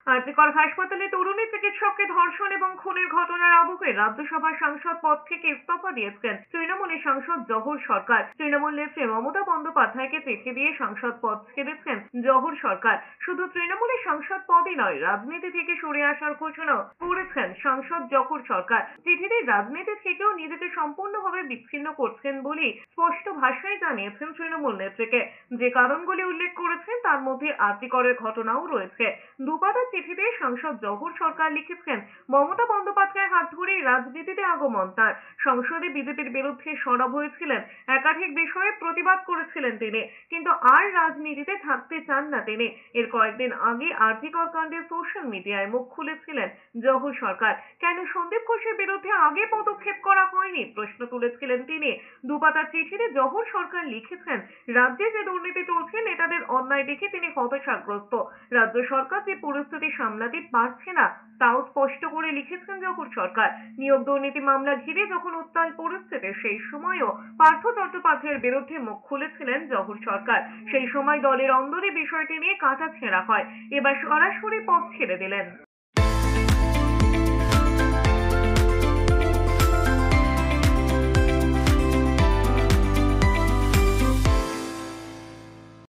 আরজিকর হাসপাতালে তরুণী চিকিৎসককে ধর্ষণ এবং খুনের ঘটনার আবহে রাজ্যসভার সাংসদ পদ থেকে ইস্তফা দিয়েছেন তৃণমূলের সাংসদ জহুর সরকার। তৃণমূল নেত্রী মমতা বন্দ্যোপাধ্যায়কে চিঠি দিয়ে সাংসদ পদ ছেড়েছেন জহুর সরকার। শুধু তৃণমূলের সাংসদ পদই নয়, রাজনীতি থেকে সরে আসার ঘোষণা করেছেন সাংসদ জহুর সরকার। চিঠিতে রাজনীতি থেকেও নিজেকে সম্পূর্ণভাবে বিচ্ছিন্ন করছেন বলে স্পষ্ট ভাষায় জানিয়েছেন তৃণমূল নেত্রীকে। যে কারণগুলি উল্লেখ করেছেন তার মধ্যে আরজিকরের ঘটনাও রয়েছে। দুপাতা চিঠিতে সাংসদ জহুর সরকার লিখেছেন, মমতা বন্দ্যোপাধ্যায়ের হাত ধরেই রাজনীতিতে আগমন তার। সংসদে বিজেপির বিরুদ্ধে সরব হয়েছিলেন, একাধিক বিষয়ে প্রতিবাদ করেছিলেন তিনি, কিন্তু আর রাজনীতিতে থাকতে চান না তিনি। এর কয়েকদিন আগে আরজিকর কাণ্ডে সোশ্যাল মিডিয়ায় মুখ খুলেছিলেন জহুর সরকার। কেন সন্দীপ ঘোষের বিরুদ্ধে আগে পদক্ষেপ করা হয়নি প্রশ্ন তুলেছিলেন তিনি। দুপাতার চিঠিতে জহুর সরকার লিখেছেন, রাজ্যে যে দুর্নীতি চলছে নেতাদের অন্যায় দেখে তিনি হতাশাগ্রস্ত। রাজ্য সরকার যে পরিস্থিতি সামলাতে পারছে না তাও স্পষ্ট করে লিখেছেন জহুর সরকার। নিয়োগ দুর্নীতি মামলা ঘিরে যখন উত্তাল পরিস্থিতি, সেই সময়ও পার্থ চট্টোপাধ্যায়ের বিরুদ্ধে মুখ খুলেছিলেন জহুর সরকার। সেই সময় দলের অন্দরে বিষয়টি নিয়ে কাটাছেঁড়া হয়, এবার সরাসরি পদ ছেড়ে দিলেন।